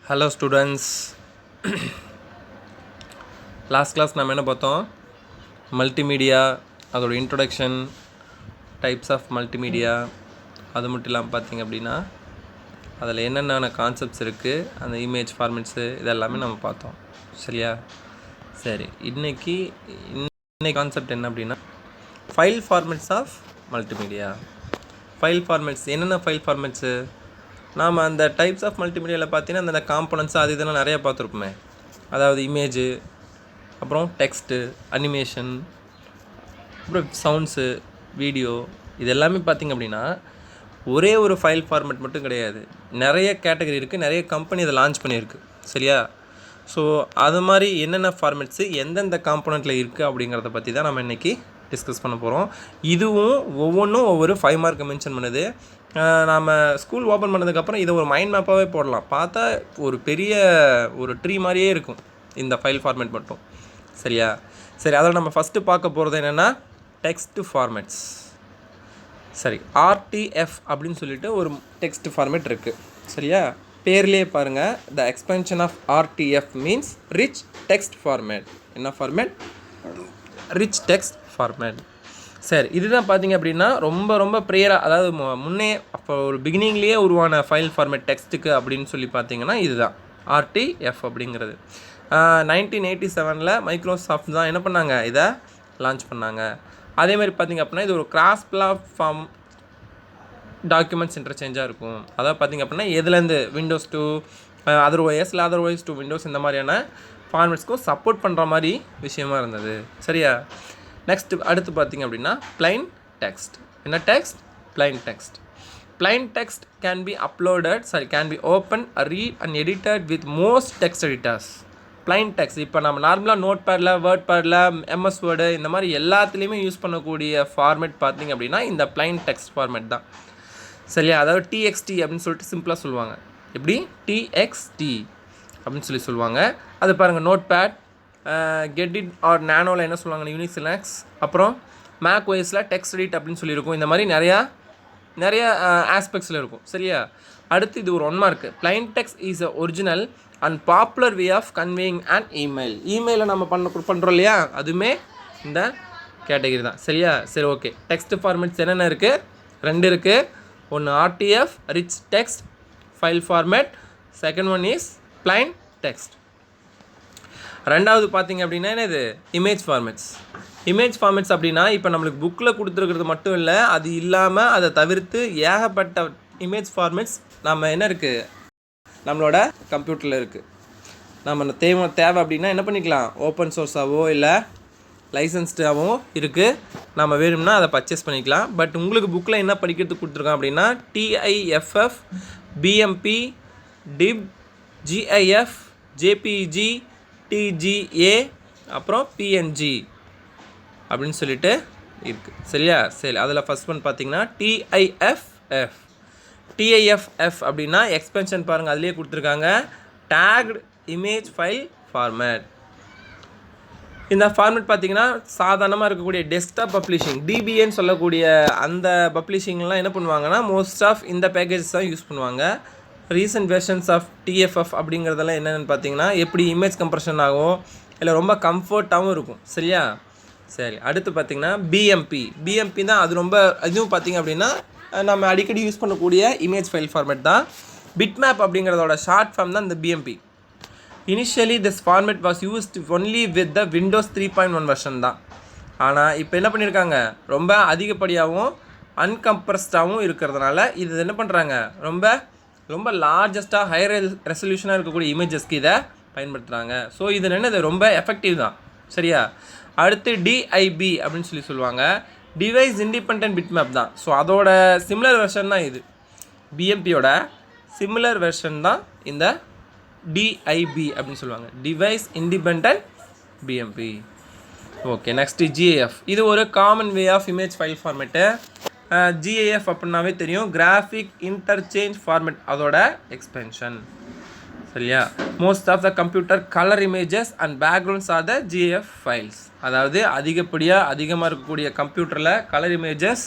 Hello students. Last class நம்ம என்ன பார்த்தோம்? மல்டிமீடியா, அதோட இன்ட்ரோடக்ஷன், டைப்ஸ் ஆஃப் மல்டிமீடியா, அது மட்டும் இல்லாமல் பார்த்தீங்க அப்படின்னா அதில் என்னென்ன கான்செப்ட்ஸ் இருக்குது, அந்த இமேஜ் ஃபார்மேட்ஸு இதெல்லாமே நம்ம பார்த்தோம். சரியா? சரி, இன்னைக்கு கான்செப்ட் என்ன அப்படின்னா file formats of multimedia. File formats என்னென்ன ஃபைல் ஃபார்மேட்ஸு? நாம் அந்த டைப்ஸ் ஆஃப் மல்டிமீடியாவில் பார்த்தீங்கன்னா அந்த காம்பனன்ட்ஸ் அது இதெல்லாம் நிறையா பார்த்துருப்போமே. அதாவது இமேஜு, அப்புறம் டெக்ஸ்ட்டு, அனிமேஷன், அப்புறம் சவுண்ட்ஸு, வீடியோ, இது எல்லாமே பார்த்திங்க அப்படின்னா ஒரே ஒரு ஃபைல் ஃபார்மேட் மட்டும் கிடையாது, நிறைய கேட்டகரி இருக்குது, நிறைய கம்பெனி இதை லான்ச் பண்ணியிருக்கு. சரியா? ஸோ அது மாதிரி என்னென்ன ஃபார்மேட்ஸு எந்தெந்த காம்பனண்ட்டில் இருக்குது அப்படிங்கிறத பற்றி தான் நம்ம இன்றைக்கி டிஸ்கஸ் பண்ண போகிறோம். இதுவும் ஒவ்வொன்றும் ஒவ்வொரு 5 மார்க்கை மென்ஷன் பண்ணுது. நாம் ஸ்கூல் ஓப்பன் பண்ணதுக்கப்புறம் இதை ஒரு மைண்ட் மேப்பாகவே போடலாம். பார்த்தா ஒரு பெரிய ஒரு ட்ரீ மாதிரியே இருக்கும் இந்த ஃபைல் ஃபார்மேட் மட்டும். சரியா? சரி, அதில் நம்ம ஃபஸ்ட்டு பார்க்க போகிறது என்னென்னா டெக்ஸ்ட் ஃபார்மேட்ஸ். சரி, ஆர்டிஎஃப் அப்படின்னு சொல்லிட்டு ஒரு டெக்ஸ்ட் ஃபார்மேட் இருக்குது. சரியா? பேர்லேயே பாருங்கள், the expansion of RTF means rich text format. என்ன ஃபார்மேட்? Rich text format. சரி, இதுதான் பார்த்தீங்க அப்படின்னா ரொம்ப ப்ரேயராக, அதாவது முன்னே அப்போ ஒரு பிகினிங்லேயே உருவான ஃபைல் ஃபார்மேட் டெக்ஸ்ட்டுக்கு அப்படின்னு சொல்லி பார்த்தீங்கன்னா இதுதான் ஆர்டிஎஃப் அப்படிங்கிறது. 1987 மைக்ரோசாஃப்ட் தான் என்ன பண்ணாங்க, இதை லான்ச் பண்ணாங்க. அதேமாதிரி பார்த்திங்க அப்படின்னா இது ஒரு கிராஸ் பிளாட்ஃபார்ம் டாக்குமெண்ட்ஸ் இன்டர்சேஞ்சாக இருக்கும். அதாவது பார்த்திங்க அப்படின்னா எதுலேருந்து Windows to otherwise to Windows இந்த மாதிரியான ஃபார்மேட்ஸ்க்கும் சப்போர்ட் பண்ணுற மாதிரி விஷயமா இருந்தது. சரியா? நெக்ஸ்ட் அடுத்து பார்த்திங்க அப்படின்னா பிளைன் டெக்ஸ்ட். என்ன text? Plain text. Plain text can be open, read and edited with most text editors. Plain text இப்போ நம்ம நார்மலாக நோட் பேடில், வேர்ட் பேடில், எம்எஸ் வேர்டு இந்த மாதிரி எல்லாத்துலேயுமே யூஸ் பண்ணக்கூடிய ஃபார்மேட் பார்த்திங்க அப்படின்னா இந்த பிளைன் டெக்ஸ்ட் ஃபார்மேட் தான். சரியா? அதாவது டிஎக்ஸ்டி அப்படின்னு சொல்லிட்டு சிம்பிளாக சொல்லுவாங்க. எப்படி? டிஎக்ஸ்டி அப்படின்னு சொல்லுவாங்க. அது பாருங்கள், நோட் பேட், கெட்டிட் ஆர் நானோவில் என்ன சொல்லுவாங்க, யூனிக்ஸ் லினக்ஸ், அப்புறம் மேக் ஓஎஸில் டெக்ஸ்ட் எடிட் அப்படின்னு சொல்லியிருக்கும். இந்த மாதிரி நிறைய ஆஸ்பெக்ட்ஸில் இருக்கும். சரியா? அடுத்து இது ஒரு 1 mark. Plain text is a original and popular way of conveying and இமெயிலை நம்ம பண்ணுறோம் இல்லையா, அதுவுமே இந்த கேட்டகரி தான். சரியா? சரி, ஓகே. டெக்ஸ்ட் ஃபார்மேட்ஸ் என்னென்ன இருக்குது? 2 இருக்குது. ஒன்று RTF, rich text file format. Second one is plain text. ரெண்டாவது பார்த்திங்க அப்படின்னா என்னது? Image formats. இமேஜ் ஃபார்மேட்ஸ் அப்படின்னா இப்போ நம்மளுக்கு புக்கில் கொடுத்துருக்கிறது மட்டும் இல்லை, அது இல்லாமல் அதை தவிர்த்து ஏகப்பட்ட இமேஜ் ஃபார்மேட்ஸ் நம்ம என்ன இருக்குது, நம்மளோட கம்ப்யூட்டரில் இருக்குது. நம்ம தேவை அப்படின்னா என்ன பண்ணிக்கலாம், ஓப்பன் சோர்ஸாகவோ இல்லை லைசன்ஸ்டாகவும் இருக்குது. நம்ம வேணும்னா அதை பர்ச்சேஸ் பண்ணிக்கலாம். பட் உங்களுக்கு புக்கில் என்ன படிக்கிறதுக்கு கொடுத்துருக்கோம் அப்படின்னா TIFF, BMP, DIB, GIF, JPG, TGA, அப்புறம் பிஎன்ஜி அப்படின்னு சொல்லிட்டு இருக்குது. சரியா? சரி, அதில் ஃபஸ்ட் ஒன் பார்த்திங்கன்னா டிஐஎஃப்எஃப். டிஐஎஃப்எஃப் அப்படின்னா எக்ஸ்பென்ஷன் பாருங்கள், அதிலே கொடுத்துருக்காங்க, டேக்டு இமேஜ் ஃபைல் ஃபார்மேட். இந்த ஃபார்மேட் பார்த்திங்கன்னா சாதாரணமாக இருக்கக்கூடிய டெஸ்க்டாப் பப்ளிஷிங், டிபிஏன்னு சொல்லக்கூடிய அந்த பப்ளிஷிங்லாம் என்ன பண்ணுவாங்கன்னா மோஸ்ட் ஆஃப் இந்த பேக்கேஜஸ் தான் யூஸ் பண்ணுவாங்க. ரீசன்ட் வெர்ஷன்ஸ் ஆஃப் டிஎஃப்எஃப் அப்படிங்கிறதெல்லாம் என்னென்னு பார்த்தீங்கன்னா எப்படி இமேஜ் கம்ப்ரெஷன் ஆகும், இல்லை ரொம்ப கம்ஃபர்ட்டாகவும் இருக்கும். சரியா? சரி, அடுத்து பார்த்திங்கன்னா பிஎம்பி தான். அது இதுவும் பார்த்திங்க அப்படின்னா நம்ம அடிக்கடி யூஸ் பண்ணக்கூடிய இமேஜ் ஃபைல் ஃபார்மேட் தான். பிட்மேப் அப்படிங்கிறதோட ஷார்ட் ஃபார்ம் தான் இந்த BMP. Initially this format was used only with the Windows 3.1 version தான். ஆனால் இப்போ என்ன பண்ணியிருக்காங்க, ரொம்ப அதிகப்படியாகவும் அன்கம்ப்ரஸ்டாகவும் இருக்கிறதுனால இது என்ன பண்ணுறாங்க, ரொம்ப லார்ஜஸ்ட்டாக ஹை ரெசல்யூஷனாக இருக்கக்கூடிய இமேஜஸ்க்கு இதை பயன்படுத்துகிறாங்க. ஸோ இது என்னது ரொம்ப எஃபெக்டிவ் தான். சரியா? அடுத்து டிஐபி அப்படின்னு சொல்லுவாங்க, டிவைஸ் இண்டிபெண்டன்ட் பிட்மேப் தான். ஸோ அதோட சிமிலர் வெர்ஷன் தான் இது. பிஎம்பியோட சிமிலர் வெர்ஷன் தான் இந்த டிஐபி அப்படின்னு சொல்லுவாங்க, device independent BMP. Okay, next GIF. இது ஒரு common way of image file format. GIF அப்படின்னாவே தெரியும், கிராஃபிக் இன்டர்சேஞ்ச் ஃபார்மேட், அதோட எக்ஸ்பென்ஷன். சரியா? Most of the computer colour images and backgrounds are the GIF files. அதாவது அதிகமாக இருக்கக்கூடிய கம்ப்யூட்டரில் கலர் இமேஜஸ்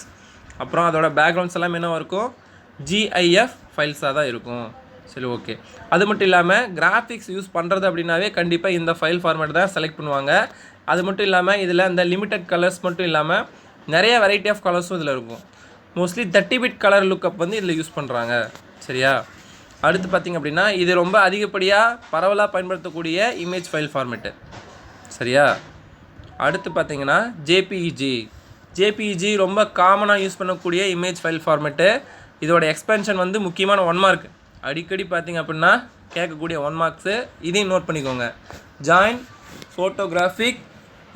அப்புறம் அதோட பேக்ரவுண்ட்ஸ் எல்லாம் என்னவாக இருக்கும், ஜிஐஎஃப் ஃபைல்ஸாக தான் இருக்கும். சரி ஓகே. அது மட்டும் இல்லாமல் கிராஃபிக்ஸ் யூஸ் பண்ணுறது அப்படின்னாவே கண்டிப்பாக இந்த ஃபைல் ஃபார்மேட் தான் செலக்ட் பண்ணுவாங்க. அது மட்டும் இல்லாமல் இதில் இந்த லிமிட்டட் கலர்ஸ் மட்டும் இல்லாமல் நிறைய வெரைட்டி ஆஃப் கலர்ஸும் இதில் இருக்கும். மோஸ்ட்லி 30 பிட் கலர் லுக்கப் வந்து இதில் யூஸ் பண்ணுறாங்க. சரியா? அடுத்து பார்த்திங்க அப்படின்னா இது ரொம்ப அதிகப்படியாக பரவலாக பயன்படுத்தக்கூடிய இமேஜ் ஃபைல் ஃபார்மேட்டு. சரியா? அடுத்து பார்த்திங்கன்னா ஜேபிஇஜி ரொம்ப காமனாக யூஸ் பண்ணக்கூடிய இமேஜ் ஃபைல் ஃபார்மேட்டு. இதோட எக்ஸ்பென்ஷன் வந்து முக்கியமான 1 மார்க். அடிக்கடி பார்த்திங்க அப்படின்னா கேட்கக்கூடிய 1 மார்க்ஸு. இதையும் நோட் பண்ணிக்கோங்க. Join photographic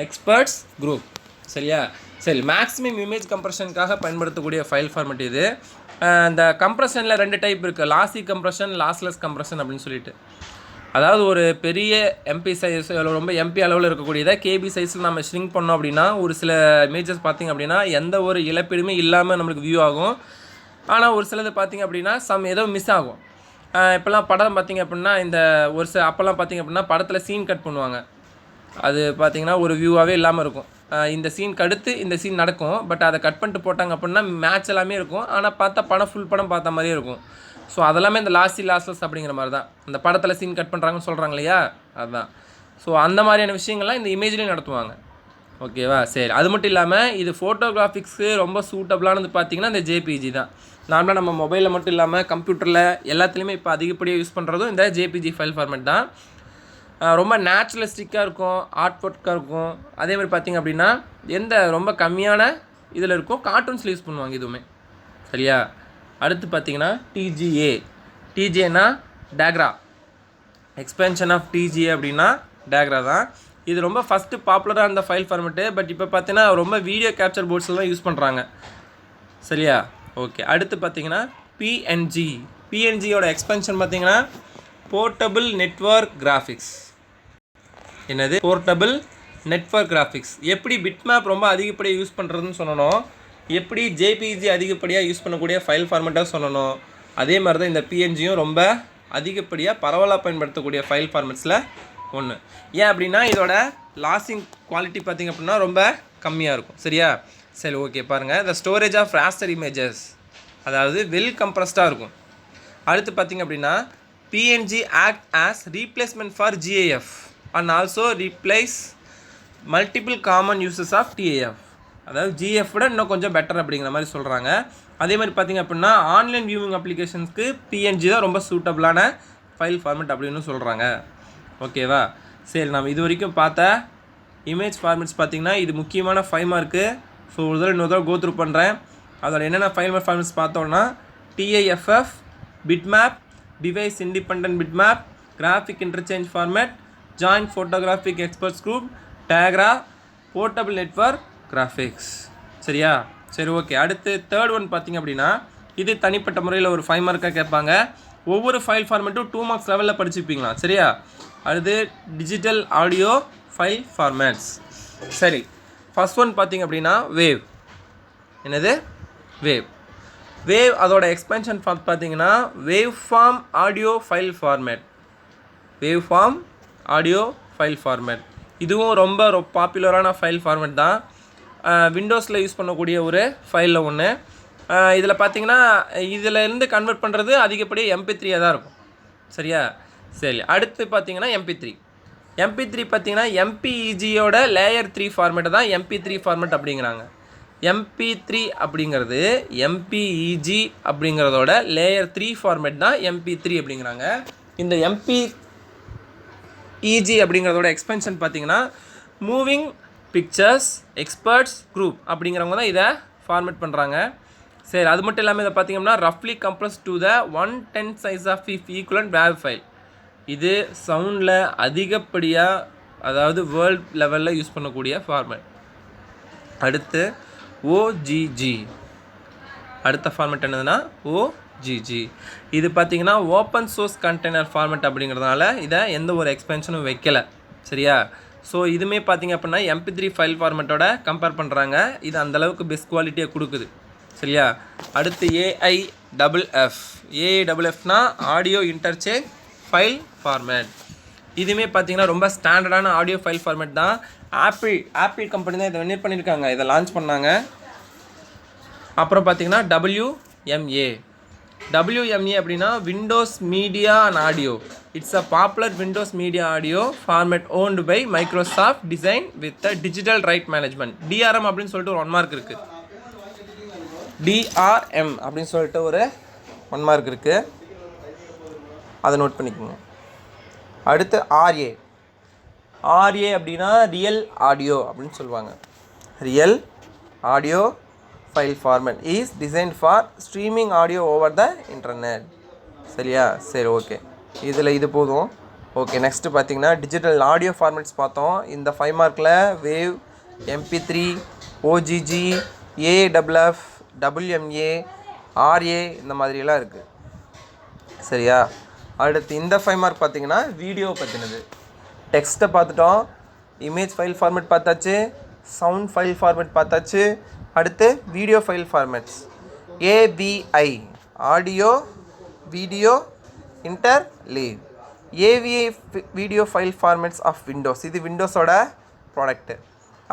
experts group. சரியா? சரி, மேக்ஸிமம் இமேஜ் கம்ப்ரெஷனுக்காக பயன்படுத்தக்கூடிய ஃபைல் ஃபார்மேட் இது. இந்த கம்ப்ரெஷனில் 2 டைப் இருக்குது. லாஸி கம்ப்ரெஷன், லாஸ்லெஸ் கம்ப்ரெஷன் அப்படின்னு சொல்லிட்டு. அதாவது ஒரு பெரிய எம்பி சைஸ், ரொம்ப எம்பி அளவில் இருக்கக்கூடியதை கேபி சைஸில் நம்ம ஷ்ரிங்க் பண்ணோம் அப்படின்னா ஒரு சில இமேஜஸ் பார்த்திங்க அப்படின்னா எந்த ஒரு இழப்பீடுமே இல்லாமல் நம்மளுக்கு வியூ ஆகும். ஆனால் ஒரு சிலது பார்த்திங்க அப்படின்னா ஏதோ மிஸ் ஆகும். இப்போல்லாம் படம் பார்த்திங்க அப்படின்னா இந்த அப்போல்லாம் பார்த்திங்க அப்படின்னா படத்தில் சீன் கட் பண்ணுவாங்க. அது பார்த்திங்கன்னா ஒரு வியூவாகவே இல்லாமல் இருக்கும். இந்த சீனுக்கு அடுத்து இந்த சீன் நடக்கும், பட் அதை கட் பண்ணிட்டு போட்டாங்க அப்படின்னா மேட்ச் எல்லாமே இருக்கும். ஆனால் பார்த்தா ஃபுல் படம் பார்த்த மாதிரியே இருக்கும். ஸோ அதெல்லாமே இந்த லாஸ்லெஸ் அப்படிங்கிற மாதிரி தான். இந்த படத்தில் சீன் கட் பண்ணுறாங்கன்னு சொல்கிறாங்க இல்லையா, அதுதான். ஸோ அந்த மாதிரியான விஷயங்கள்லாம் இந்த இமேஜ்லேயும் நடத்துவாங்க. ஓகேவா? சரி, அது மட்டும் இல்லாமல் இது ஃபோட்டோகிராஃபிக்ஸு ரொம்ப சூட்டபிளானது பார்த்திங்கன்னா இந்த ஜேபிஜி தான். நார்மலாக நம்ம மொபைலில் மட்டும் இல்லாமல் கம்ப்யூட்டரில் எல்லாத்துலேயுமே இப்போ அதிகப்படியாக யூஸ் பண்ணுறதும் இந்த ஜேபிஜி ஃபைல் ஃபார்மேட் தான். ரொம்ப நேச்சுரலிஸ்டிக்காக இருக்கும், ஆர்ட் ஒர்க்காக இருக்கும். அதே மாதிரி பார்த்திங்க அப்படின்னா ரொம்ப கம்மியான இதில் இருக்கும், கார்ட்டூன்ஸில் யூஸ் பண்ணுவாங்க இதுவுமே. சரியா? அடுத்து பார்த்திங்கன்னா டிஜேனா டேக்ரா. எக்ஸ்பென்ஷன் ஆஃப் டிஜிஏ அப்படின்னா டேக்ரா தான். இது ரொம்ப ஃபஸ்ட்டு பாப்புலராக இருந்த ஃபைல் ஃபார்மேட்டு. பட் இப்போ பார்த்தீங்கன்னா ரொம்ப வீடியோ கேப்சர் போர்ட்ஸ்லாம் யூஸ் பண்ணுறாங்க. சரியா? ஓகே. அடுத்து பார்த்திங்கன்னா பிஎன்ஜியோட எக்ஸ்பென்ஷன் பார்த்திங்கன்னா போர்ட்டபிள் நெட்வொர்க் கிராஃபிக்ஸ். என்னது? Portable network graphics. எப்படி பிட்மேப் ரொம்ப அதிகப்படியாக யூஸ் பண்ணுறதுன்னு சொல்லணும், எப்படி ஜேபிஜி அதிகப்படியாக யூஸ் பண்ணக்கூடிய ஃபைல் ஃபார்மேட்டாக சொல்லணும், அதே மாதிரி தான் இந்த பிஎன்ஜியும் ரொம்ப அதிகப்படியாக பரவலாக பயன்படுத்தக்கூடிய ஃபைல் ஃபார்மேட்ஸில் ஒன்று. ஏன் அப்படின்னா இதோட லாஸிங் குவாலிட்டி பார்த்திங்க அப்படின்னா ரொம்ப கம்மியாக இருக்கும். சரியா? சரி ஓகே. பாருங்கள், இந்த ஸ்டோரேஜ் ஆஃப் ராஸ்டர் இமேஜஸ், அதாவது வெல் கம்ப்ரஸ்டாக இருக்கும். அடுத்து பார்த்திங்க அப்படின்னா PNG act as replacement for GIF and also replace multiple common uses of GIF. அதாவது ஜிஎஃப் விட இன்னும் கொஞ்சம் பெட்டர் அப்படிங்கிற மாதிரி சொல்கிறாங்க. அதே மாதிரி பார்த்திங்க அப்படின்னா ஆன்லைன் வியூவிங் அப்ளிகேஷன்ஸ்க்கு பிஎன்ஜி தான் ரொம்ப சூட்டபிளான ஃபைல் ஃபார்மேட் அப்படின்னு சொல்கிறாங்க. ஓகேவா? சரி, நம்ம இது வரைக்கும் பார்த்த இமேஜ் ஃபார்மேட்ஸ் பார்த்திங்கன்னா இது முக்கியமான 5 மார்க்கு. ஸோ இன்னொரு தடவை கோ த்ரூ பண்ணுறேன். அதோட என்னென்ன ஃபைல் ஃபார்மேட்ஸ் பார்த்தோன்னா TIFF, bitmap, device independent bitmap, graphic interchange format, joint photographic experts group, டேக்ரா, போர்ட்டபிள் நெட்வொர்க் கிராஃபிக்ஸ். சரியா? சரி ஓகே. அடுத்து தேர்ட் ஒன் பார்த்திங்க அப்படின்னா இது தனிப்பட்ட முறையில் ஒரு 5 மார்க்காக கேட்பாங்க. ஒவ்வொரு ஃபைல் ஃபார்மேட்டும் 2 மார்க்ஸ் லெவலில் படிச்சுப்பீங்களா? சரியா? அடுத்து டிஜிட்டல் ஆடியோ ஃபைல் ஃபார்மேட்ஸ். சரி, ஃபஸ்ட் ஒன் பார்த்திங்க அப்படின்னா வேவ். என்னது? வேவ். அதோட எக்ஸ்பென்ஷன் பார்த்திங்கன்னா wave form audio file format. இதுவும் ரொம்ப பாப்புலரான ஃபைல் ஃபார்மேட் தான். விண்டோஸில் யூஸ் பண்ணக்கூடிய ஒரு ஃபைலில் ஒன்று. இதில் பார்த்திங்கன்னா இதிலேருந்து கன்வெர்ட் பண்ணுறது அதிகப்படியாக MP3 தான் இருக்கும். சரியா? சரி, அடுத்து பார்த்திங்கன்னா MP3 பார்த்திங்கன்னா MPEGயோட லேயர் 3 ஃபார்மேட்டை தான் MP3 ஃபார்மேட் அப்படிங்கிறாங்க. MP3 அப்படிங்கிறது MPEG அப்படிங்கிறதோட லேயர் 3 ஃபார்மேட் தான் MP3 அப்படிங்கிறாங்க. இந்த MPEG அப்படிங்கிறதோட எக்ஸ்பென்ஷன் பார்த்திங்கன்னா மூவிங் பிக்சர்ஸ் எக்ஸ்பர்ட்ஸ் குரூப் அப்படிங்கிறவங்க தான் இதை ஃபார்மேட் பண்ணுறாங்க. சரி, அது மட்டும் இல்லாமல் இதை பார்த்திங்கன்னா ரஃப்லி compress to the 1/10 size of equivalent wave file. இது சவுண்டில் அதிகப்படியாக, அதாவது வேர்ல்ட் லெவலில் யூஸ் பண்ணக்கூடிய ஃபார்மேட். அடுத்து OGG. அடுத்த ஃபார்மேட் என்னதுன்னா OGG. இது பார்த்திங்கன்னா ஓப்பன் சோர்ஸ் கண்டெய்னர் ஃபார்மேட் அப்படிங்கிறதுனால இதை எந்த ஒரு எக்ஸ்பென்ஷனும் வைக்கலை. சரியா? ஸோ இதுவுமே பார்த்திங்க அப்படின்னா MP3 ஃபைல் ஃபார்மேட்டோட கம்பேர் பண்ணுறாங்க. இது அந்தளவுக்கு பெஸ்ட் குவாலிட்டியாக கொடுக்குது. சரியா? அடுத்து AIFF audio interchange file format. இதுவுமே பார்த்திங்கன்னா ரொம்ப ஸ்டாண்டர்டான ஆடியோ ஃபைல் ஃபார்மேட் தான். ஆப்பிள் கம்பெனி தான் இதை வென்னிட் பண்ணியிருக்காங்க, இதை லான்ச் பண்ணாங்க. அப்புறம் பார்த்திங்கன்னா WMA அப்படின்னா Windows media and audio. It's a popular Windows media audio format owned by Microsoft design with digital right management. DRM அப்படின்னு சொல்லிட்டு ஒரு 1 மார்க் இருக்குது. DRM அப்படின்னு சொல்லிட்டு ஒரு 1 மார்க் இருக்குது, அதை நோட் பண்ணிக்கோங்க. அடுத்து RA அப்படின்னா ரியல் ஆடியோ அப்படின்னு சொல்லுவாங்க. Real audio file format is designed for streaming audio over the internet. சரியா? சரி, ஓகே, இதில் இது போதும். ஓகே, நெக்ஸ்ட்டு பார்த்தீங்கன்னா டிஜிட்டல் ஆடியோ ஃபார்மேட்ஸ் பார்த்தோம். இந்த 5 மார்க்கில் wave, MP3, OGG, AWF, WMA, RA இந்த மாதிரியெல்லாம் இருக்குது. சரியா? அடுத்து இந்த 5 மார்க் பார்த்தீங்கன்னா வீடியோ பற்றினது. டெக்ஸ்ட்டை பார்த்துட்டோம், இமேஜ் ஃபைல் ஃபார்மேட் பார்த்தாச்சு, சவுண்ட் ஃபைல் ஃபார்மேட் பார்த்தாச்சு. அடுத்து video file formats. AVI audio video interleave. AVI video file formats of Windows. இது விண்டோஸோட ப்ராடக்ட்டு.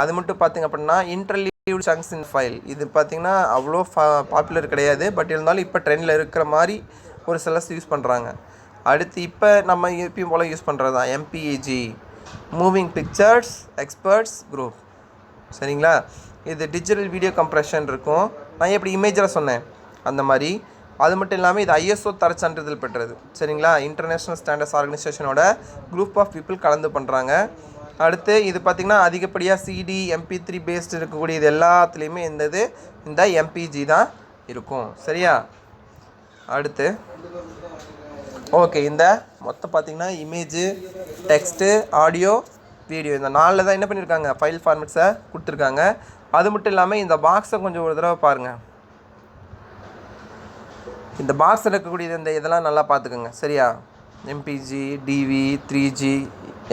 அது மட்டும் பார்த்திங்க அப்படின்னா இன்டர்லீவ் சங்க்ஸ் இன் ஃபைல். இது பார்த்திங்கன்னா அவ்வளோ பாப்புலர் கிடையாது, பட் இருந்தாலும் இப்போ ட்ரெண்டில் இருக்கிற மாதிரி ஒரு சிலர்ஸ் யூஸ் பண்ணுறாங்க. அடுத்து இப்போ நம்ம எப்பயும் போல் யூஸ் பண்ணுறது தான் MPEG, moving pictures experts group. சரிங்களா? இது டிஜிட்டல் வீடியோ கம்ப்ரெஷன் இருக்கும். நான் எப்படி இமேஜில் சொன்னேன் அந்த மாதிரி. அது மட்டும் இல்லாமல் இது ISO தர சான்றிதழ் பெற்றது. சரிங்களா? இன்டர்நேஷ்னல் ஸ்டாண்டர்ட்ஸ் ஆர்கனைசேஷனோட குரூப் ஆஃப் பீப்புள் கலந்து பண்ணுறாங்க. அடுத்து இது பார்த்திங்கன்னா அதிகப்படியாக CD, MP3 பேஸ்டு இருக்கக்கூடிய இது எல்லாத்துலேயுமே இந்த MPG தான் இருக்கும். சரியா? அடுத்து ஓகே, இந்த மொத்தம் பார்த்திங்கன்னா இமேஜு, டெக்ஸ்ட்டு, ஆடியோ, வீடியோ இந்த 4 தான் என்ன பண்ணியிருக்காங்க, ஃபைல் ஃபார்மேட்ஸை கொடுத்துருக்காங்க. அது மட்டும் இல்லாமல் இந்த பாக்ஸை கொஞ்சம் ஒரு தடவை பாருங்கள். இந்த பாக்ஸில் இருக்கக்கூடிய இந்த இதெல்லாம் நல்லா பார்த்துக்குங்க. சரியா? MPG, DV, 3G,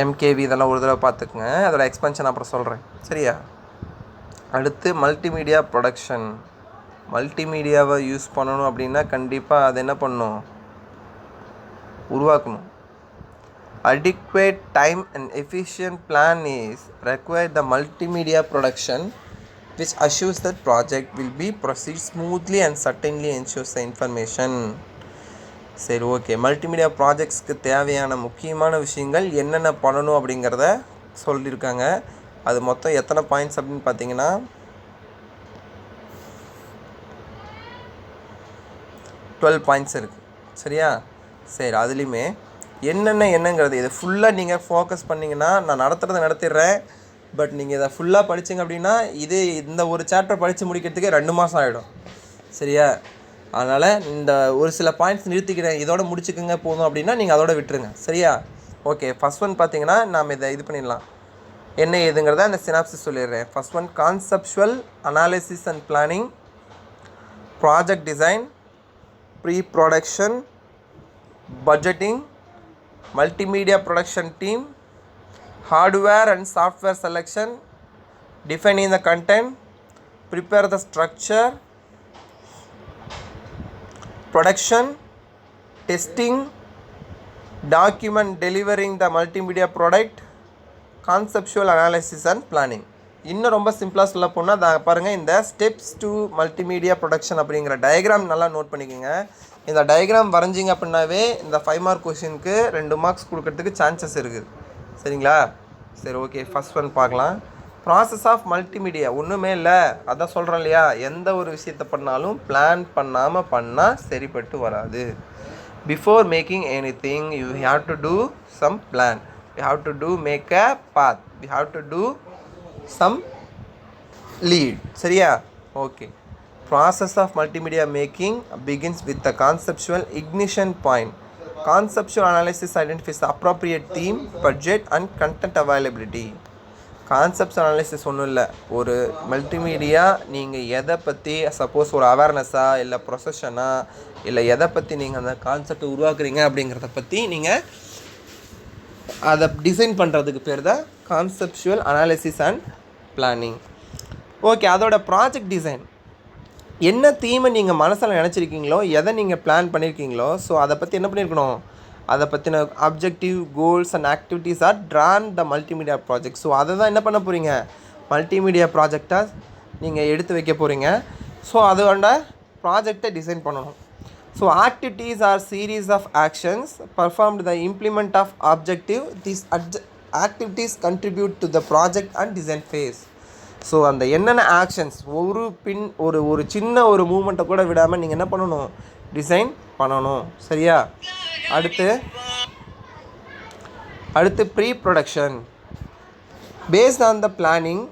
MKV இதெல்லாம் ஒரு தடவை பார்த்துக்குங்க. அதோட எக்ஸ்பென்ஷன் அப்புறம் சொல்கிறேன். சரியா? அடுத்து மல்டிமீடியா ப்ரொடக்ஷன். மல்டிமீடியாவை யூஸ் பண்ணணும் அப்படின்னா கண்டிப்பாக அது என்ன பண்ணணும், உருவாக்கணும். Adequate time and efficient plan is required the multimedia production which assures that project will be proceed smoothly and certainly ensures the information. சரி, ஓகே, மல்டிமீடியா ப்ராஜெக்ட்ஸ்க்கு தேவையான முக்கியமான விஷயங்கள் என்னென்ன பண்ணணும் அப்படிங்கிறத சொல்லியிருக்காங்க. அது மொத்தம் எத்தனை பாயிண்ட்ஸ் அப்படின்னு பார்த்தீங்கன்னா 12 பாயிண்ட்ஸ் இருக்குது. சரியா? சரி, அதுலேயுமே என்னங்கிறது இது ஃபுல்லாக நீங்கள் ஃபோக்கஸ் பண்ணிங்கன்னா, நான் நடத்திடுறேன், பட் நீங்கள் இதை ஃபுல்லாக படிச்சிங்க அப்படின்னா இந்த ஒரு சாப்டர் படித்து முடிக்கிறதுக்கே 2 மாதம் ஆகிடும். சரியா? அதனால் இந்த ஒரு சில பாயிண்ட்ஸ் நிறுத்திக்கிறேன், இதோட முடிச்சுக்கோங்க போதும் அப்படின்னா நீங்கள் அதோட விட்டுருங்க. சரியா? ஓகே, ஃபஸ்ட் ஒன் பார்த்தீங்கன்னா நாம் இதை இது பண்ணிடலாம். என்ன ஏதுங்கிறத அந்த சினாப்சிஸ் சொல்லிடுறேன். First one conceptual analysis and planning, project design, pre-production, budgeting, multimedia production team, hardware and software selection, defining the content, prepare the structure, production, testing, document delivering the multimedia product, conceptual analysis and planning. இன்னும் ரொம்ப சிம்பிளாக சொல்ல போனால் பாருங்கள், இந்த steps to multimedia production அப்படிங்கிற diagram நல்லா note பண்ணிக்கோங்க. இந்த டயக்ராம் வரைஞ்சிங்க அப்படின்னாவே இந்த 5 மார்க் கொஷினுக்கு 2 மார்க்ஸ் கொடுக்கறதுக்கு சான்சஸ் இருக்குது. சரிங்களா? சரி, ஓகே, ஃபஸ்ட் ஒன் பார்க்கலாம். Process of multimedia. ஒன்றுமே இல்லை, அதான் சொல்கிறேன் இல்லையா, எந்த ஒரு விஷயத்தை பண்ணாலும் பிளான் பண்ணாமல் பண்ணால் சரிப்பட்டு வராது. Before making anything you have to do some plan, you have to do make a path, you have to do some lead. சரியா? Okay. Process of multimedia making begins with the conceptual ignition point. Conceptual analysis identifies the appropriate theme, budget and content availability. Conceptual analysis ஒன்றும் இல்லை, ஒரு multimedia நீங்கள் எதை பற்றி, suppose ஒரு அவேர்னஸாக இல்லை ப்ரொசஷனாக இல்லை எதை பற்றி நீங்கள் அந்த கான்செப்டை உருவாக்குறீங்க அப்படிங்கிறத பற்றி நீங்கள் அதை டிசைன் பண்ணுறதுக்கு பேர் தான் conceptual analysis and planning. Okay, அதோட ப்ராஜெக்ட் டிசைன் என்ன தீமை நீங்கள் மனசில் நினச்சிருக்கீங்களோ, எதை நீங்கள் பிளான் பண்ணியிருக்கீங்களோ, ஸோ அதை பற்றி என்ன பண்ணியிருக்கணும், அதை பற்றின objective, goals and activities R Tran the multimedia project. So அதை தான் என்ன பண்ண போகிறீங்க, மல்டிமீடியா ப்ராஜெக்டாக நீங்கள் எடுத்து வைக்க போகிறீங்க. ஸோ அதோட ப்ராஜெக்டை டிசைன் பண்ணணும். So activities are series of actions performed the implement of objective. These activities contribute to the project and design phase. So அந்த என்னென்ன ஆக்ஷன்ஸ் ஒரு சின்ன ஒரு மூமெண்ட்டை கூட விடாமல் நீங்கள் என்ன பண்ணணும், டிசைன் பண்ணணும். சரியா? அடுத்து pre production. Based on the planning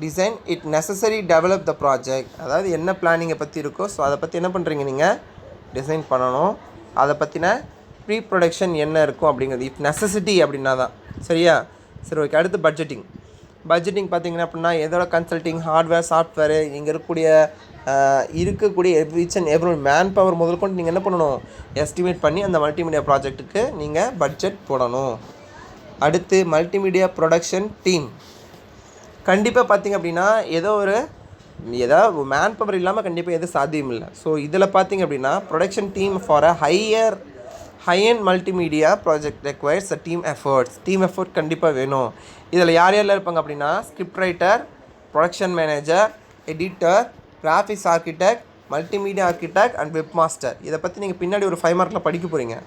design it necessary develop the project. அதாவது என்ன பிளானிங்கை பற்றி இருக்கோ ஸோ அதை பற்றி என்ன பண்ணுறீங்க, நீங்கள் டிசைன் பண்ணணும். அதை பற்றின ப்ரீ ப்ரொடக்ஷன் என்ன இருக்கும் அப்படிங்கிறது இஃப் நெசசிட்டி அப்படின்னா தான். சரியா? சரி, ஓகே. அடுத்து பட்ஜெட்டிங் பார்த்திங்கன்னா அப்படின்னா எதோட கன்சல்ட்டிங், ஹார்ட்வேர், சாஃப்ட்வேரு, இங்கே இருக்கக்கூடிய each and every man power முதல் கொண்டு நீங்கள் என்ன பண்ணணும், எஸ்டிமேட் பண்ணி அந்த மல்டிமீடியா ப்ராஜெக்ட்டுக்கு நீங்கள் பட்ஜெட் போடணும். அடுத்து மல்டிமீடியா ப்ரொடக்ஷன் டீம். கண்டிப்பாக பார்த்திங்க அப்படின்னா ஏதாவது மேன் பவர் இல்லாமல் கண்டிப்பாக எதுவும் சாத்தியம் இல்லை. ஸோ இதில் பார்த்திங்க அப்படின்னா production team for a high end multimedia project requires a team effort கண்டிப்பாக வேணும். இதில் யாரெல்லாம் இருப்பாங்க அப்படின்னா script writer, production manager, editor, graphics architect, multimedia architect and web master. இதை பற்றி நீங்கள் பின்னாடி ஒரு 5 மார்க்கில் படிக்க போகிறீங்க.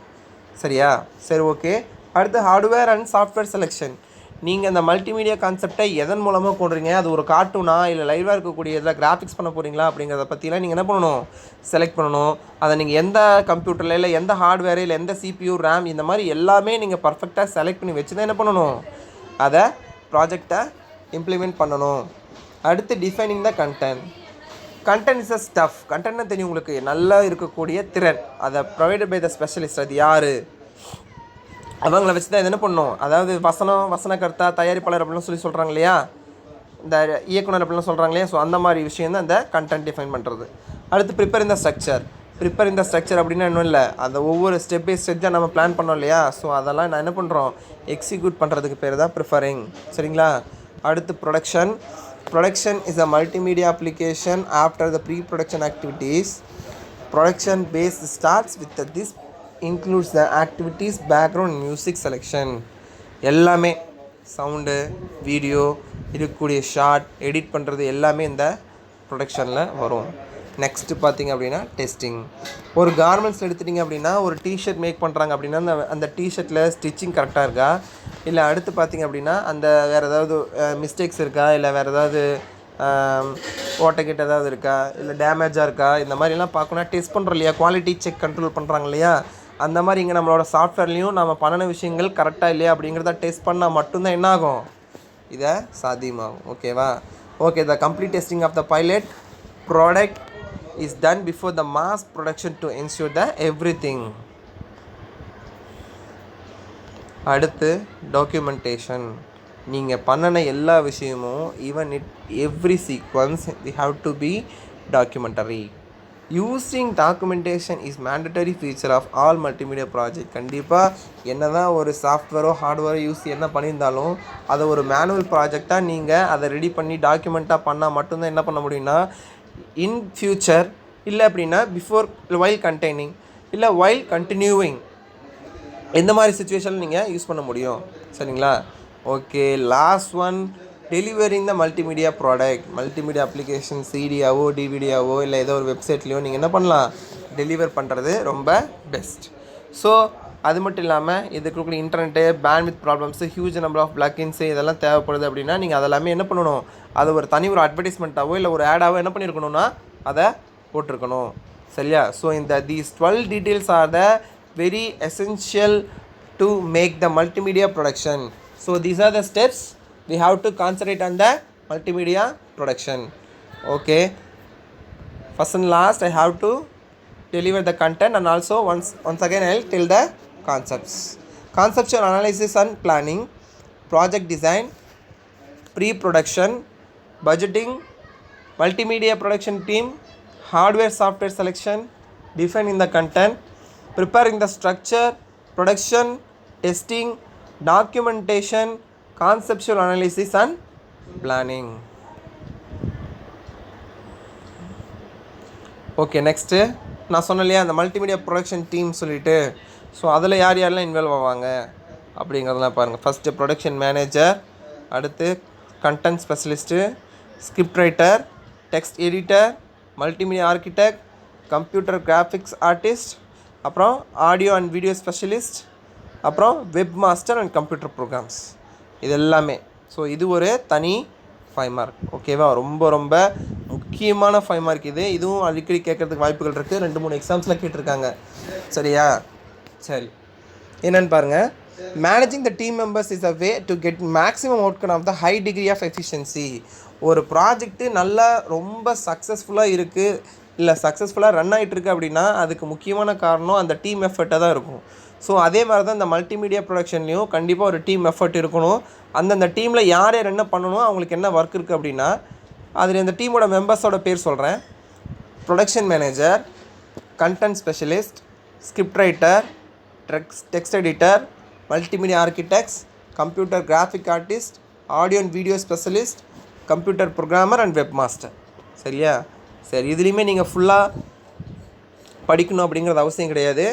சரியா? சரி, ஓகே. அடுத்து ஹார்ட்வேர் அண்ட் சாஃப்ட்வேர் செலெக்ஷன். நீங்கள் இந்த மல்டிமீடியா கான்செப்டை எதன் மூலமாக கொண்டுறீங்க, அது ஒரு கார்ட்டூனா இல்லை லைவாக இருக்கக்கூடிய இதில் கிராஃபிக்ஸ் பண்ண போகிறீங்களா அப்படிங்கிறத பற்றிலாம் நீங்கள் என்ன பண்ணணும், செலக்ட் பண்ணணும். அதை நீங்கள் எந்த கம்ப்யூட்டரில் இல்லை எந்த ஹார்ட்வேர் இல்லை எந்த CPU, RAM இந்த மாதிரி எல்லாமே நீங்கள் பர்ஃபெக்டாக செலக்ட் பண்ணி வச்சு தான் என்ன பண்ணணும், அதை ப்ராஜெக்டை இம்ப்ளிமெண்ட் பண்ணணும். அடுத்து defining the content is a stuff. கண்டென்ட்னு தெரியும் உங்களுக்கு, நல்லா இருக்கக்கூடிய திறன், அதை ப்ரொவைடட் பை த ஸ்பெஷலிஸ்ட். அது யார், அவங்கள வச்சு தான் என்ன பண்ணணும். அதாவது வசனகர்த்தா, தயாரிப்பாளர் அப்படிலாம் சொல்கிறாங்க இல்லையா, இந்த இயக்குனர் அப்படிலாம் சொல்கிறாங்க இல்லையா. ஸோ அந்த மாதிரி விஷயம் தான் இந்த கண்டென்ட் டிஃபைன் பண்ணுறது. அடுத்து ப்ரிப்பேர் இந்த ஸ்ட்ரக்சர் அப்படின்னா இன்னும் இல்லை, அந்த ஒவ்வொரு ஸ்டெப் பை ஸ்டெப்ஜாக நம்ம பிளான் பண்ணோம் இல்லையா. ஸோ அதெல்லாம் நான் என்ன பண்ணுறோம், எக்ஸிக்யூட் பண்ணுறதுக்கு பேர் தான் ப்ரிஃபரிங். சரிங்களா? அடுத்து production is a multimedia application after the pre production activities. Production phase starts with this includes the activities, background, music selection. எல்லாமே சவுண்டு, வீடியோ, இருக்கக்கூடிய ஷார்ட் எடிட் பண்ணுறது எல்லாமே இந்த ப்ரொடக்ஷனில் வரும். நெக்ஸ்ட்டு பார்த்திங்க அப்படின்னா டெஸ்டிங். ஒரு கார்மெண்ட்ஸ் எடுத்துட்டிங்க அப்படின்னா ஒரு டிஷர்ட் மேக் பண்ணுறாங்க அப்படின்னா அந்த டிஷர்ட்டில் ஸ்டிச்சிங் கரெக்டாக இருக்கா, இல்லை அடுத்து பார்த்திங்க அப்படின்னா அந்த வேறு ஏதாவது மிஸ்டேக்ஸ் இருக்கா, இல்லை வேறு ஏதாவது ஓட்டைக்கிட்ட ஏதாவது இருக்கா, இல்லை டேமேஜாக இருக்கா, இந்த மாதிரிலாம் பார்க்கணும். டெஸ்ட் பண்ணுறோம் இல்லையா, குவாலிட்டி செக் கண்ட்ரோல் பண்ணுறாங்க இல்லையா. அந்த மாதிரி இங்கே நம்மளோட சாஃப்ட்வேர்லேயும் நம்ம பண்ணின விஷயங்கள் கரெக்டாக இல்லையா அப்படிங்கிறத டெஸ்ட் பண்ணால் மட்டும்தான் என்ன ஆகும், இதை சாத்தியமாகும். ஓகேவா? Okay. The complete testing of the pilot product is done before the mass production to ensure the everything. அடுத்து டாக்குமெண்டேஷன். நீங்கள் பண்ணின எல்லா விஷயமும் every sequence we have to be documentary. Using documentation is mandatory feature of all multimedia project. கண்டிப்பாக என்ன தான் ஒரு சாஃப்ட்வேரோ ஹார்ட்வேரோ use என்ன பண்ணியிருந்தாலும் அதை ஒரு மேனுவல் ப்ராஜெக்டாக நீங்கள் அதை ரெடி பண்ணி டாக்குமெண்ட்டாக பண்ணால் மட்டும்தான் என்ன பண்ண முடியும்னா இன் ஃப்யூச்சர், இல்லை அப்படின்னா பிஃபோர், வைல் கண்டெய்னிங், இல்லை வைல் கண்டினியூவிங், எந்த மாதிரி சுச்சுவேஷனில் நீங்கள் யூஸ் பண்ண முடியும். சரிங்களா? Okay. Last one, delivering the multimedia product. Multimedia application சிடியாவோ டிவிடியாவோ இல்லை ஏதோ ஒரு வெப்சைட்லேயோ நீங்கள் என்ன பண்ணலாம், டெலிவர் பண்ணுறது ரொம்ப பெஸ்ட். ஸோ அது மட்டும் இல்லாமல் இதுக்கு internet, bandwidth problems, huge number of plugins இதெல்லாம் தேவைப்படுது அப்படின்னா நீங்கள் அதெல்லாமே என்ன பண்ணணும், அதை ஒரு ஒரு அட்வர்டைஸ்மெண்ட்டாவோ இல்லை ஒரு ஆடாவோ என்ன பண்ணியிருக்கணும்னா அதை போட்டிருக்கணும். சரியா? So these 12 details are the very essential to make the multimedia production. So these are the steps we have to concentrate on the multimedia production. Okay. First and last I have to deliver the content, and also once again I'll tell the concepts. Conceptual analysis and planning, project design, pre-production, budgeting, multimedia production team, hardware software selection, defining the content, preparing the structure, production, testing, documentation, conceptual analysis and planning. Okay. Next நான் சொன்னேன் இல்லையா அந்த multimedia production team சொல்லிவிட்டு, so அதில் யாரெல்லாம் involve ஆவாங்க அப்படிங்கிறதெல்லாம் பாருங்கள். ஃபஸ்ட்டு ப்ரொடக்ஷன் மேனேஜர், அடுத்து content specialist, script writer, text editor, multimedia architect, computer graphics artist, அப்புறம் ஆடியோ அண்ட் வீடியோ ஸ்பெஷலிஸ்ட், அப்புறம் webmaster and computer programs, இது எல்லாமே. ஸோ இது ஒரு தனி 5 மார்க். ஓகேவா, ரொம்ப ரொம்ப முக்கியமான 5 மார்க் இது. இதுவும் அடிக்கடி கேட்குறதுக்கு வாய்ப்புகள் இருக்குது. 2-3 எக்ஸாம்ஸில் கேட்டிருக்காங்க. சரியா? சரி, என்னென்னு பாருங்கள். Managing the team members is a way to get maximum outcome of the high degree of efficiency. ஒரு ப்ராஜெக்ட்டு நல்லா ரொம்ப சக்ஸஸ்ஃபுல்லாக இருக்குது, இல்லை சக்ஸஸ்ஃபுல்லாக ரன் ஆகிட்டுருக்கு அப்படின்னா அதுக்கு முக்கியமான காரணம் அந்த டீம் எஃபர்ட்டாக தான் இருக்கும். ஸோ அதே மாதிரி தான் இந்த மல்டிமீடியா ப்ரொடக்ஷன்லேயும் கண்டிப்பாக ஒரு டீம் எஃபர்ட் இருக்கணும். அந்தந்த டீமில் யார் யார் என்ன பண்ணணும், அவங்களுக்கு என்ன ஒர்க் இருக்குது அப்படின்னா அதில் இந்த டீமோட மெம்பர்ஸோட பேர் சொல்கிறேன். Production manager, content specialist, script writer, text editor, multimedia architects, computer graphic artist, audio and video specialist, computer programmer and web master. சரியா? சரி, இதுலேயுமே நீங்கள் ஃபுல்லாக படிக்கணும் அப்படிங்கிறது அவசியம் கிடையாது,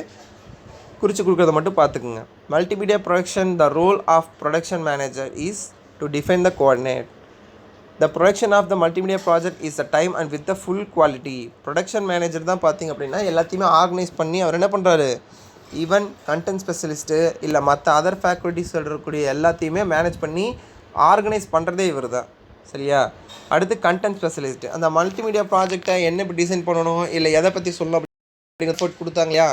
குறித்து கொடுக்குறத மட்டும் பார்த்துக்குங்க. Multimedia production, the role of production manager is to define the coordinate. The production of the multimedia project is the time and with the full quality. Production manager தான் பார்த்திங்க அப்படின்னா எல்லாத்தையுமே ஆர்கனைஸ் பண்ணி அவர் என்ன பண்ணுறாரு, ஈவன் கண்டென்ட் ஸ்பெஷலிஸ்ட்டு இல்லை மற்ற other faculties இருக்கக்கூடிய எல்லாத்தையுமே மேனேஜ் பண்ணி ஆர்கனைஸ் பண்ணுறதே இவர் தான். சரியா? அடுத்து கண்டென்ட் ஸ்பெஷலிஸ்ட்டு, அந்த மல்டிமீடியா ப்ராஜெக்டை என்ன இப்படி டிசைன் பண்ணணும் இல்லை எதை பற்றி சொல்லணும் அப்படிங்கிற போட்டு கொடுத்தாங்க இல்லையா,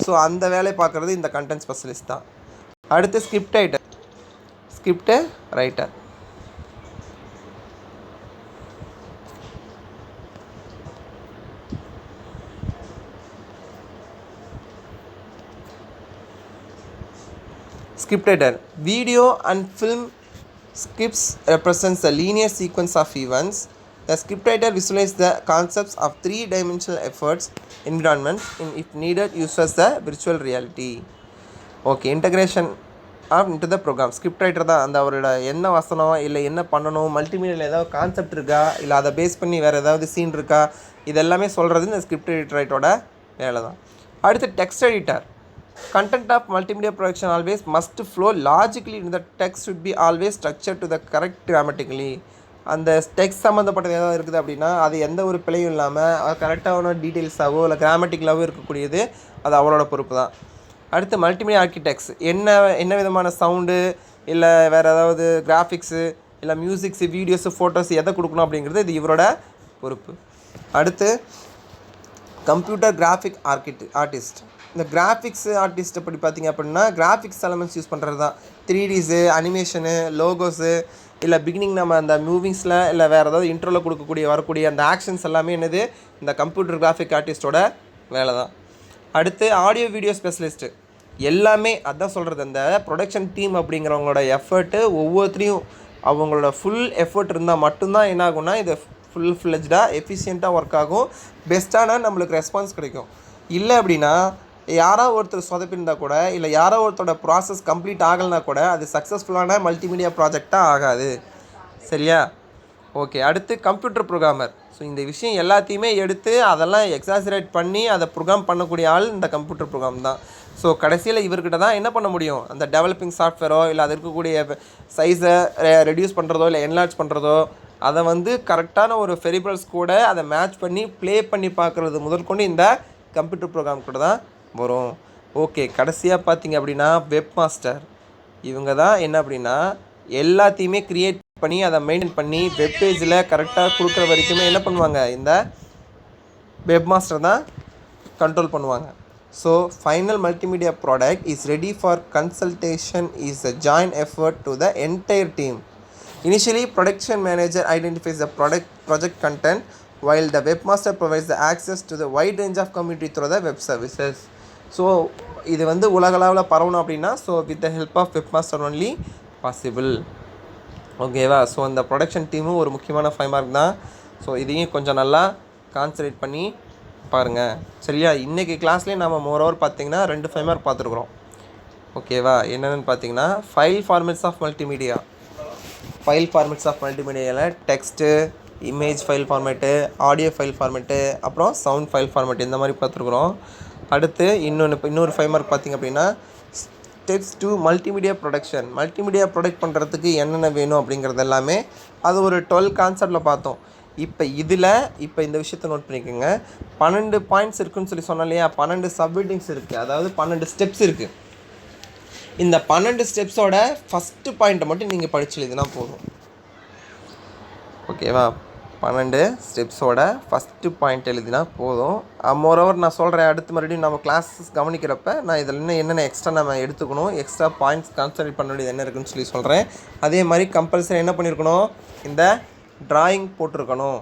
ஸோ அந்த வேலையை பார்க்குறது இந்த கண்டென்ட் ஸ்பெஷலிஸ்ட் தான். அடுத்து script writer. Script writer. Video and film scripts represents the linear sequence of events. The script writer visualizes the concepts of three-dimensional efforts, environments, and if needed, uses the virtual reality. Okay, integration into the program. Script writer தான் அந்த அவரோட என்ன வசனம் இல்லை என்ன பண்ணணும், மல்டிமீடியாவில் ஏதாவது concept இருக்கா இல்லை அதை பேஸ் பண்ணி வேறு ஏதாவது சீன் இருக்கா, இதெல்லாமே சொல்கிறது இந்த ஸ்கிரிப்ட் ரைட்டரோட வேலை தான். அடுத்து text editor. Content of multimedia production always must flow logically in the text should be always structured to the correct grammatically. அந்த டெக்ஸ்ட் சம்மந்தப்பட்டது ஏதாவது இருக்குது அப்படின்னா அது எந்த ஒரு பிழையும் இல்லாமல் கரெக்டான டீட்டெயில்ஸாகவோ இல்லை கிராமட்டிக்கலாகவோ இருக்கக்கூடியது, அது அவரோட பொறுப்பு தான். அடுத்து மல்டிமீடியா ஆர்கிடெக்ட்ஸ், என்ன விதமான சவுண்டு இல்லை வேறு ஏதாவது கிராஃபிக்ஸு இல்லை மியூசிக்ஸு வீடியோஸு ஃபோட்டோஸ் எதை கொடுக்கணும் அப்படிங்கிறது இது இவரோட பொறுப்பு. அடுத்து கம்ப்யூட்டர் கிராஃபிக் ஆர்டிஸ்ட். இந்த கிராஃபிக்ஸ் ஆர்டிஸ்ட் அப்படி பார்த்திங்க அப்படின்னா கிராஃபிக்ஸ் எலமெண்ட்ஸ் யூஸ் பண்ணுறது தான். 3Dஸு, அனிமேஷனு, லோகோஸு இல்லை பிகினிங் நம்ம அந்த மூவிங்ஸில் இல்லை வேறு ஏதாவது இன்ட்ரோவில் வரக்கூடிய அந்த ஆக்ஷன்ஸ் எல்லாமே என்னது இந்த கம்ப்யூட்டர் கிராஃபிக் ஆர்டிஸ்ட்டோட வேலை தான். அடுத்து ஆடியோ வீடியோ ஸ்பெஷலிஸ்ட்டு. எல்லாமே அதான் சொல்கிறது, அந்த ப்ரொடக்ஷன் டீம் அப்படிங்கிறவங்களோட எஃபர்ட்டு ஒவ்வொருத்தரையும் அவங்களோட ஃபுல் எஃபர்ட் இருந்தால் மட்டும்தான் என்ன ஆகும்னா இது ஃபுல்-ஃப்ளெஜ்டாக எஃபிஷியண்ட்டாக ஒர்க் ஆகும், பெஸ்ட்டான நம்மளுக்கு ரெஸ்பான்ஸ் கிடைக்கும். இல்லை அப்படின்னா யாரோ ஒருத்தர் சொதப்பிருந்தால் கூட இல்லை யாரோ ஒருத்தரோட ப்ராசஸ் கம்ப்ளீட் ஆகலைனா கூட அது சக்ஸஸ்ஃபுல்லான மல்டிமீடியா ப்ராஜெக்டாக ஆகாது. சரியா? ஓகே, அடுத்து கம்ப்யூட்டர் ப்ரோக்ராமர். ஸோ இந்த விஷயம் எல்லாத்தையுமே எடுத்து அதெல்லாம் எக்ஸாசரேட் பண்ணி அதை ப்ரோக்ராம் பண்ணக்கூடிய ஆள் இந்த கம்ப்யூட்டர் ப்ரோக்ராம் தான். ஸோ கடைசியில் இவர்கிட்ட தான் என்ன பண்ண முடியும், அந்த டெவலப்பிங் சாஃப்ட்வேரோ இல்லை அது இருக்கக்கூடிய சைஸை ரெடியூஸ் பண்ணுறதோ இல்லை என்லார்ஜ் பண்ணுறதோ அதை கரெக்டான ஒரு ஃபெரிபிள்ஸ் கூட அதை மேட்ச் பண்ணி ப்ளே பண்ணி பார்க்குறது முதற்கொண்டு இந்த கம்ப்யூட்டர் ப்ரோக்ராம் கூட தான் வரும். ஓகே, கடைசியாக பார்த்திங்க அப்படின்னா வெப் மாஸ்டர். இவங்க தான் என்ன அப்படின்னா எல்லாத்தையுமே க்ரியேட் பண்ணி அதை மெயின்டைன் பண்ணி வெப் பேஜில் கரெக்டாக கொடுக்குற வரைக்குமே என்ன பண்ணுவாங்க, இந்த வெப் மாஸ்டர் தான் கண்ட்ரோல் பண்ணுவாங்க. So final multimedia product is ready for consultation is a joint effort to the entire team. Initially, production manager identifies the project content, while the webmaster provides the access to the wide range of community through the web services. So, இது உலகளவில் பரவணும் அப்படின்னா with the help of webmaster only possible. ஓகேவா? So அந்த production டீமும் ஒரு முக்கியமான 5 mark தான். So இதையும் கொஞ்சம் நல்லா கான்சன்ட்ரேட் பண்ணி பாருங்கள். சரியா? இன்றைக்கி கிளாஸ்லேயே நம்ம மோரோவர் பார்த்திங்கன்னா 2 5 மார்க் பார்த்துருக்குறோம். ஓகேவா? என்னென்னு பார்த்தீங்கன்னா file formats of multimedia. File formats of மல்டிமீடியாவில் text, image file format, audio file format, அப்புறம் சவுண்ட் ஃபைல் ஃபார்மேட், இந்த மாதிரி பார்த்துருக்குறோம். அடுத்து இன்னொரு 5 மார்க் பார்த்திங்க அப்படின்னா steps to multimedia production. Multimedia product பண்ணுறதுக்கு என்னென்ன வேணும் அப்படிங்கிறது எல்லாமே அது ஒரு 12 கான்செப்டில் பார்த்தோம். இப்போ இந்த விஷயத்தை நோட் பண்ணிக்கோங்க. 12 பாயிண்ட்ஸ் இருக்குன்னு சொல்லி சொன்னோம் இல்லையா, 12 சப்ஹெட்டிங்ஸ் இருக்குது, அதாவது 12 ஸ்டெப்ஸ் இருக்குது. இந்த 12 ஸ்டெப்ஸோட ஃபஸ்ட்டு பாயிண்ட்டை மட்டும் நீங்கள் படிச்சு எழுதினா போதும். ஓகேவா? 12 ஸ்டெப்ஸோட ஃபஸ்ட்டு பாயிண்ட் எழுதினா போதும். மோரோவர் நான் சொல்கிறேன், அடுத்து மறுபடியும் நம்ம கிளாஸஸ் கவனிக்கிறப்ப நான் இதில் இன்னும் என்னென்ன எக்ஸ்ட்ரா நம்ம எடுத்துக்கணும், எக்ஸ்ட்ரா பாயிண்ட்ஸ் கான்சன்ட்ரேட் பண்ண வேண்டியது என்ன இருக்குன்னு சொல்லி சொல்கிறேன். அதே மாதிரி கம்பல்சரி என்ன பண்ணியிருக்கணும், இந்த ட்ராயிங் போட்டிருக்கணும்.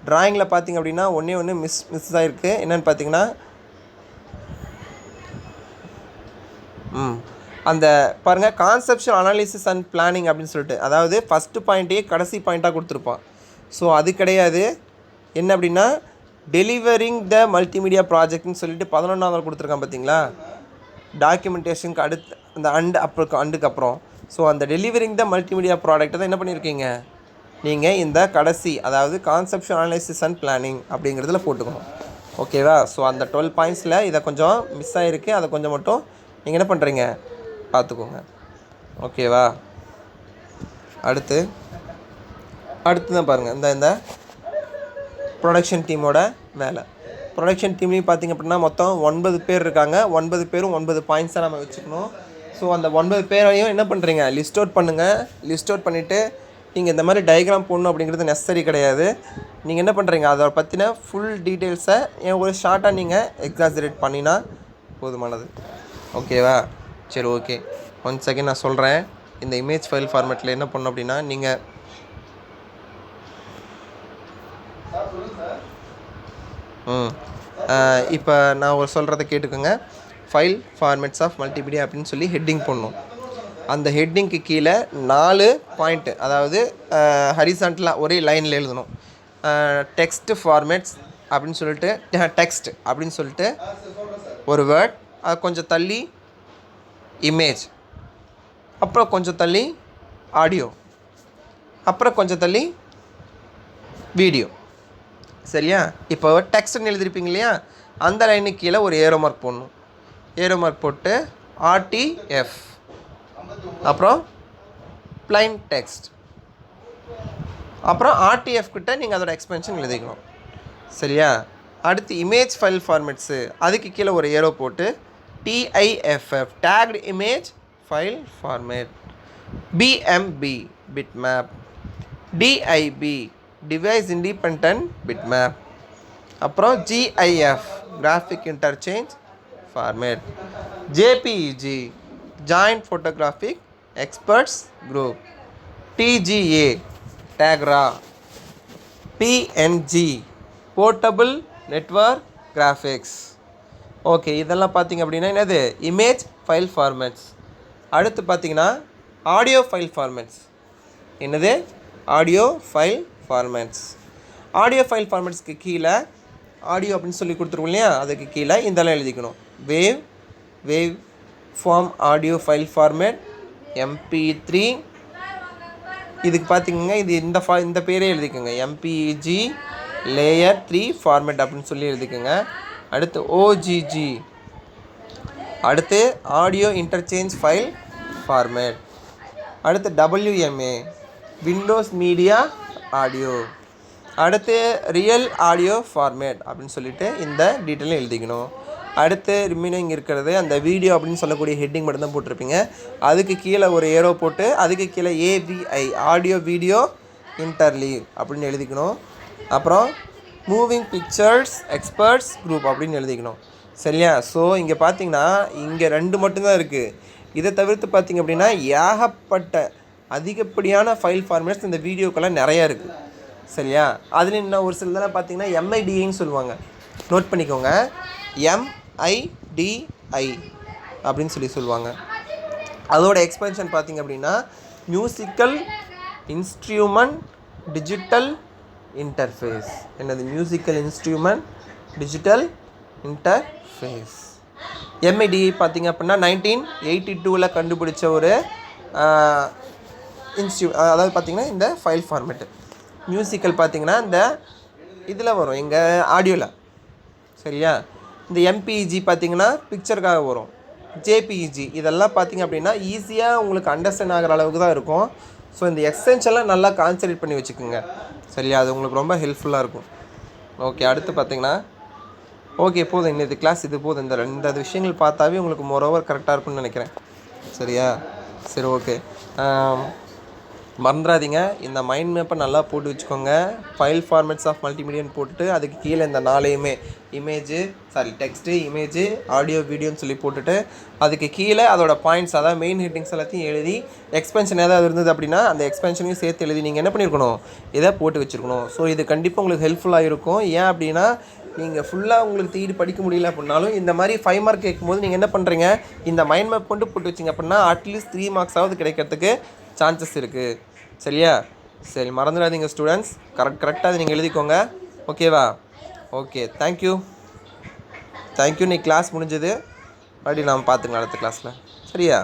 ட்ராயிங்கில் பார்த்திங்க அப்படின்னா ஒன்று மிஸ் ஆகிருக்கு. என்னென்னு பார்த்தீங்கன்னா அந்த பாருங்கள், கான்செப்ஷுவல் அனாலிசிஸ் அண்ட் பிளானிங் அப்படின்னு சொல்லிட்டு, அதாவது ஃபஸ்ட்டு பாயிண்ட்டையே கடைசி பாயிண்ட்டாக கொடுத்துருப்பான். ஸோ அது கிடையாது. என்ன அப்படின்னா டெலிவரிங் த மல்டிமீடியா ப்ராஜெக்ட்னு சொல்லிட்டு 11ஆவது கொடுத்துருக்கான் பார்த்தீங்களா, டாக்குமெண்டேஷனுக்கு அடுத்து அந்த அண்டுக்கு அப்புறம். ஸோ அந்த டெலிவரிங் த மல்டிமீடியா ப்ராடக்ட்டை தான் என்ன பண்ணியிருக்கீங்க நீங்கள் இந்த கடைசி, அதாவது கான்செப்ஷுவல் அனாலிசிஸ் அண்ட் பிளானிங் அப்படிங்கிறதுல போட்டுக்கணும். ஓகேவா? ஸோ அந்த 12 பாயிண்ட்ஸில் இதை கொஞ்சம் மிஸ் ஆகிருக்கு, அதை கொஞ்சம் மட்டும் நீங்கள் என்ன பண்ணுறீங்க பார்த்துக்கோங்க. ஓகேவா? அடுத்து தான் பாருங்கள், இந்த ப்ரொடக்ஷன் டீமோட வேலை. ப்ரொடக்ஷன் டீம்லேயும் பார்த்திங்க அப்படின்னா மொத்தம் 9 பேர் இருக்காங்க. 9 பேரும் 9 பாயிண்ட்ஸாக நம்ம வச்சுக்கணும். ஸோ அந்த 9 பேரையும் என்ன பண்ணுறீங்க, லிஸ்ட் அவுட் பண்ணுங்கள். லிஸ்ட் அவுட் பண்ணிவிட்டு நீங்கள் இந்த மாதிரி டயக்ராம் போடணும் அப்படிங்கிறது நெசசரி கிடையாது. நீங்கள் என்ன பண்ணுறீங்க, அதை பற்றின ஃபுல் டீட்டெயில்ஸை ஒரு ஷார்ட்டாக நீங்கள் எக்ஸாஜரேட் பண்ணினா போதுமானது. ஓகேவா? சரி, ஓகே. ஒன் செகண்ட் நான் சொல்கிறேன். இந்த இமேஜ் ஃபைல் ஃபார்மேட்டில் என்ன பண்ணணும் அப்படின்னா, நீங்கள் இப்போ நான் சொல்கிறத கேட்டுக்கோங்க. ஃபைல் ஃபார்மேட்ஸ் ஆஃப் மல்டிமீடியா அப்படின்னு சொல்லி ஹெட்டிங் போடணும். அந்த ஹெட்டிங்க்கு கீழே 4 பாயிண்ட்டு, அதாவது ஹரிசாண்டலாக ஒரே லைனில் எழுதணும். டெக்ஸ்ட் ஃபார்மேட்ஸ் அப்படின்னு சொல்லிட்டு, டெக்ஸ்ட் அப்படின்னு சொல்லிட்டு ஒரு வேர்ட், அது கொஞ்சம் தள்ளி இமேஜ், அப்புறம் கொஞ்சம் தள்ளி ஆடியோ, அப்புறம் கொஞ்சம் தள்ளி வீடியோ. சரியா? இப்போ டெக்ஸ்ட்னு எழுதிருப்பீங்க இல்லையா, அந்த லைனுக்கு கீழே ஒரு ஏரோ மார்க் போடணும். ஏரோ மார்க் போட்டு RTF, அப்புறம் plain text, அப்புறம் RTF கிட்ட நீங்கள் அதோட எக்ஸ்பென்ஷன் எழுதிக்கணும். சரியா? அடுத்து இமேஜ் ஃபைல் ஃபார்மேட்ஸு, அதுக்கு கீழே ஒரு ஏரோ போட்டு TIFF, tagged image file format, BMB, bitmap, DIB, device independent bitmap, அப்புறம் GIF, graphic interchange format, JPEG, joint photographic experts group, TGA, tag raw, PNG, portable network graphics. ஓகே, இதெல்லாம் பார்த்திங்க அப்படின்னா என்னது, இமேஜ் ஃபைல் ஃபார்மேட்ஸ். அடுத்து பார்த்திங்கன்னா audio file formats. என்னது? Audio file formats. Audio file ஃபார்மேட்ஸ்க்கு கீழே ஆடியோ அப்படின்னு சொல்லி கொடுத்துருவோம் இல்லையா, அதுக்கு கீழே இதெல்லாம் எழுதிக்கணும். Wave form audio file format MP3. இதுக்கு பார்த்திங்கன்னா இது இந்த பேரே எழுதிக்கோங்க, MPEG லேயர் 3 ஃபார்மேட் அப்படின்னு சொல்லி எழுதிக்கோங்க. அடுத்து OGG, அடுத்து ஆடியோ இன்டர்சேஞ்ச் ஃபைல் ஃபார்மேட். அடுத்து WMA, விண்டோஸ் மீடியா ஆடியோ. அடுத்து ரியல் ஆடியோ ஃபார்மேட் அப்படின்னு சொல்லிட்டு இந்த டீட்டெயிலும் எழுதிக்கணும். அடுத்து ரிமைனிங் இருக்கிறது அந்த வீடியோ அப்படின்னு சொல்லக்கூடிய ஹெட்டிங் மட்டும் தான் போட்டிருப்பீங்க. அதுக்கு கீழே ஒரு ஏரோ போட்டு அதுக்கு கீழே AVI, ஆடியோ வீடியோ இன்டர்லீவ் அப்படின்னு எழுதிக்கணும். அப்புறம் மூவிங் பிக்சர்ஸ் எக்ஸ்பர்ட்ஸ் குரூப் அப்படின்னு எழுதிக்கணும். சரியா? ஸோ இங்கே பார்த்தீங்கன்னா இங்கே 2 மட்டும்தான் இருக்குது. இதை தவிர்த்து பார்த்திங்க அப்படின்னா ஏகப்பட்ட அதிகப்படியான ஃபைல் ஃபார்மேட்ஸ் இந்த வீடியோக்கெல்லாம் நிறையா இருக்குது. சரியா? அதில் இன்னும் ஒரு சிலதெல்லாம் பார்த்திங்கன்னா MIDIன்னு சொல்லுவாங்க. நோட் பண்ணிக்கோங்க, MIDI அப்படின்னு சொல்லுவாங்க. அதோட எக்ஸ்பென்ஷன் பார்த்திங்க அப்படின்னா மியூசிக்கல் இன்ஸ்ட்ருமெண்ட் டிஜிட்டல் இன்டர்ஃபேஸ். என்னது? Musical instrument digital interface. MIDI பார்த்திங்க அப்படின்னா 1982 கண்டுபிடிச்ச ஒரு அதாவது பார்த்திங்கன்னா இந்த ஃபைல் ஃபார்மேட்டு. மியூசிக்கல் பார்த்திங்கன்னா இந்த இதில் வரும், எங்கள் ஆடியோவில். சரியா? இந்த MPEG பார்த்திங்கன்னா பிக்சருக்காக வரும். JPEG இதெல்லாம் பார்த்திங்க அப்படின்னா ஈஸியாக உங்களுக்கு அண்டர்ஸ்டாண்ட் ஆகிற அளவுக்கு தான் இருக்கும். ஸோ இந்த எக்ஸ்டென்ஷன்லாம் நல்லா கான்சன்ட்ரேட் பண்ணி வச்சுக்கோங்க. சரியா? அது உங்களுக்கு ரொம்ப ஹெல்ப்ஃபுல்லாக இருக்கும். ஓகே, அடுத்து பார்த்தீங்கன்னா ஓகே போதும், இன்னைக்கு கிளாஸ் இது போதும். இந்த 2 விஷயங்கள் பார்த்தாவே உங்களுக்கு மோரோவர் கரெக்டாக இருக்கும்னு நினைக்கிறேன். சரியா? சரி, ஓகே. மறந்துடாதீங்க, இந்த மைண்ட் மேப்பை நல்லா போட்டு வச்சுக்கோங்க. ஃபைல் ஃபார்மேட்ஸ் ஆஃப் மல்டிமீடியான்னு போட்டுட்டு அதுக்கு கீழே இந்த 4யுமே டெக்ஸ்ட்டு, இமேஜு, ஆடியோ, வீடியோன்னு சொல்லி போட்டுட்டு அதுக்கு கீழே அதோட பாயிண்ட்ஸ், அதாவது மெயின் ஹெட்டிங்ஸ் எல்லாத்தையும் எழுதி எக்ஸ்பென்ஷன் ஏதாவது இருந்தது அப்படின்னா அந்த எக்ஸ்பென்ஷனையும் சேர்த்து எழுதி நீங்கள் என்ன பண்ணியிருக்கணும், இதை போட்டு வச்சுருக்கணும். ஸோ இது கண்டிப்பாக உங்களுக்கு ஹெல்ப்ஃபுல்லாக இருக்கும். ஏன் அப்படின்னா நீங்கள் ஃபுல்லாக உங்களுக்கு தேடி படிக்க முடியல அப்படின்னாலும் இந்த மாதிரி 5 மார்க் கேட்கும்போது நீங்கள் என்ன பண்ணுறீங்க, இந்த மைண்ட் மேப் கொண்டு போட்டு வச்சிங்க அப்படின்னா அட்லீஸ்ட் 3 மார்க்ஸாவது கிடைக்கிறதுக்கு சான்சஸ் இருக்குது. சரியா? சரி, மறந்துடாதீங்க ஸ்டூடெண்ட்ஸ், கரெக்டாக அதை நீங்கள் எழுதிக்கோங்க. ஓகேவா? Okay, thank you. நீ கிளாஸ் முடிஞ்சது மறுபடியும் நாம் பார்த்துக்கலாம் அடுத்த கிளாஸில். சரியா?